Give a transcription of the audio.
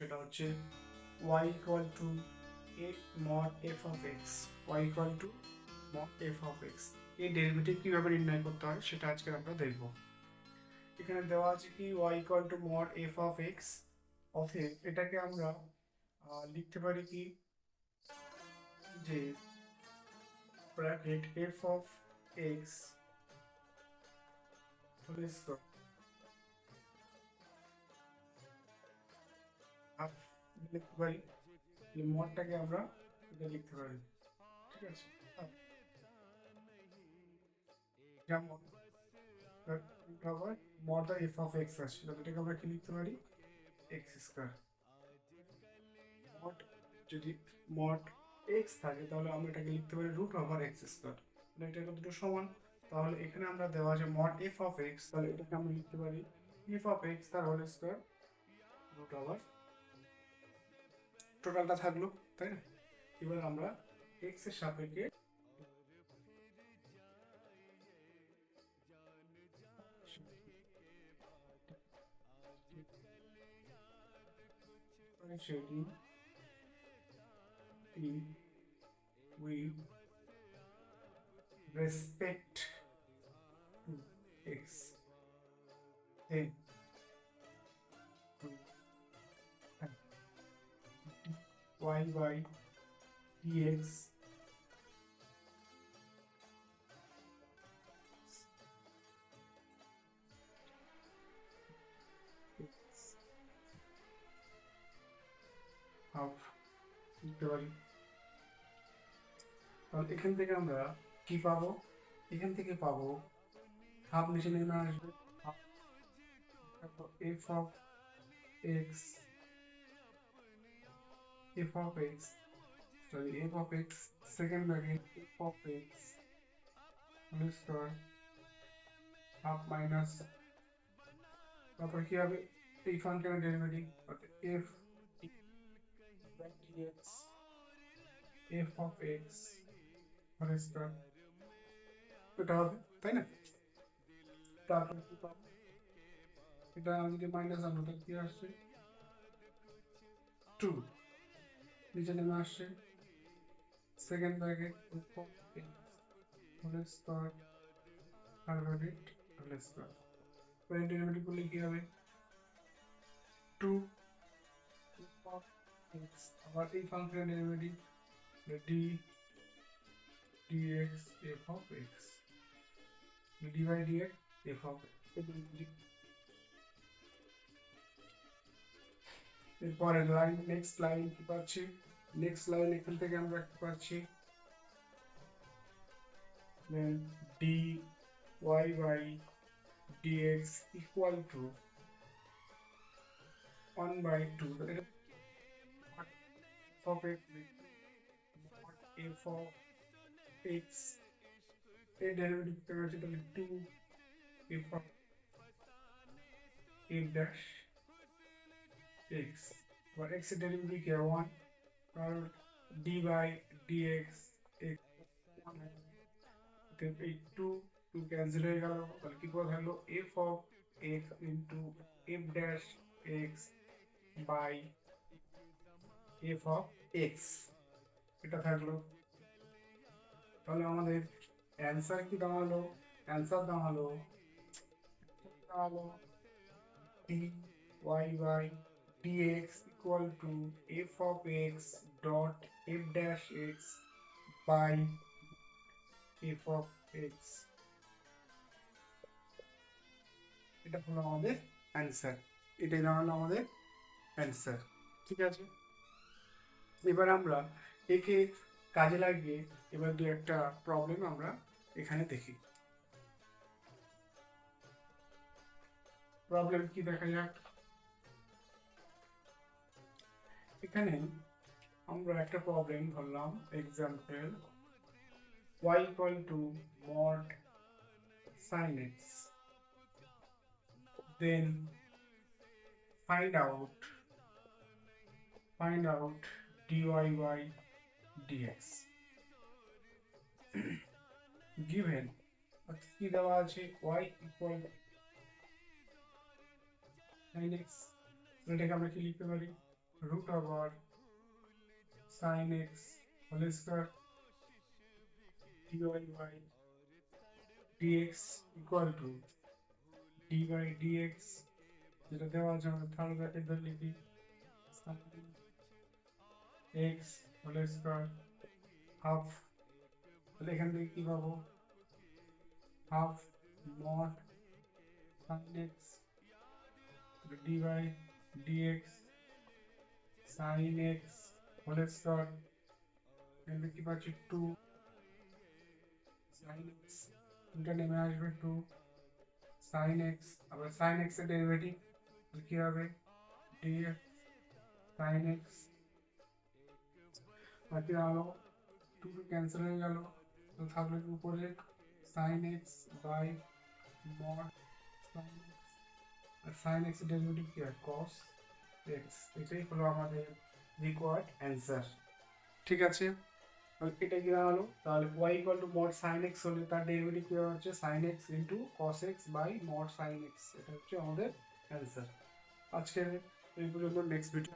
সেটা হচ্ছে y equal to a mod f of x, y equal to mod f of x। এই derivative কিভাবে নির্ণয় করতে হয় সেটা আজকে আমরা দেখব। এখানে দেওয়া আছে কি y equal to mod f of x, অতএব এটাকে আমরা লিখতে পারি কি যে bracket f of x whole square half লিখতে পারি, এই মডটাকে আমরা এটা লিখতে পারি, ঠিক আছে। যেমন আবার মড এফ অফ এক্স আছে, এটাকে আমরা কি লিখতে পারি, এক্স স্কয়ার। মড যদি মড এক্স থাকে তাহলে আমরা এটাকে লিখতে পারি রুট ওভার এক্স স্কয়ার, মানে এটা দুটো সমান। তাহলে এখানে আমরা দেওয়া আছে মড এফ অফ এক্স, তাহলে এটাকে আমরা লিখতে পারি এফ অফ এক্স তার হোল স্কয়ার রুট ওভার, টোটালটা থাকলো, তাই না। এবার আমরা এক্স এর সাপেক্ষে differentiating with respect to x, then y by dx half লিখতে পারি। তাহলে এখান থেকে আমরা কি পাবো, এখান থেকে পাবো হাফ নিচে নেমে আসবে, f of x, f of x sorry f of x second bracket f of x whole square half minus, তারপর কি হবে এই ফাংশনের ডেরিভেটিভ অর্থাৎ f dx f of x whole square, এটা হবে, তাই না। তারপর কি পাবো, এটা যদি মাইনাস আনবো তাহলে কি আসছে 2, নিচে নেমে আসছে second bracket f of x whole square আর ব্র্যাকেট হোল স্কয়ার, তো এই ডেরিভেটিভ করলে কি হবে 2 এফ অফ এক্স, আবার এই ফাংশনের derivative D dx f of x, dy dx f of x। এরপরে লাইন নেক্সট লাইন কি পাচ্ছি, নেক্সট লাইন এখান থেকে আমরা কি পাচ্ছি dy by dx equal to 1/2, f of x f of x এই ডেরিভেটিভ থেকে আছে তাহলে 2 f of f dash x, or x এর ডেরিভেটিভ কি 1, কারণ dy dx x 1, এই 2 ক্যান্সেল হয়ে গেল, তাহলে কি করে থাকলো f of x into f dash x by f of x, এটা থাকলো। তাহলে আমাদের অ্যান্সার কি দাঁড়ালো, অ্যান্সার দাঁড়ালো dy by dx equal to f of x dot f dash x by f of x, এটা হলো আমাদের অ্যান্সার, এটাই দাঁড়ালো আমাদের অ্যান্সার, ঠিক আছে। এবার আমরা একে কাজে লাগিয়ে এবার দু একটা প্রবলেম আমরা এখানে দেখি। প্রবলেম কি দেখা যাক, এখানে আমরা একটা প্রবলেম ধরলাম example y equal to mod sin x, then find out dy by dx given কি দেওয়া আছে y equal sin x, এটাকে আমরা কি লিখতে পারি root over sin x whole square dy by dx equal to d by dx, যেটা দেওয়া আছে আমাদের থার্ড ব্র্যাকেট ধরে লিখি sin x whole square half, তাহলে এখান থেকে কি পাবো, half mod sin x dy dx sin x whole square, এখান থেকে কি পাচ্ছি 2 sin x, এটা নেমে আসবে 2 sin x, আবার sin x এর ডেরিভেটিভ কি হবে dx sin x, বাকি হলো 2 ক্যান্সেল হয়ে গেল, তো থাকলো উপরে sin x by mod sin x, আর sin x এর ডেরিভেটিভ কি হয় cos x, এটাই হলো আমাদের রিকোয়ার্ড অ্যান্সার। ঠিক আছে, এটা কি হলো, তাহলে y equal to mod sin x হলে তার ডেরিভেটিভ কি হচ্ছে sin x into cos x by mod sin x, এটা হচ্ছে আমাদের অ্যান্সার। আজকে এই পর্যন্ত, নেক্সট ভিডিও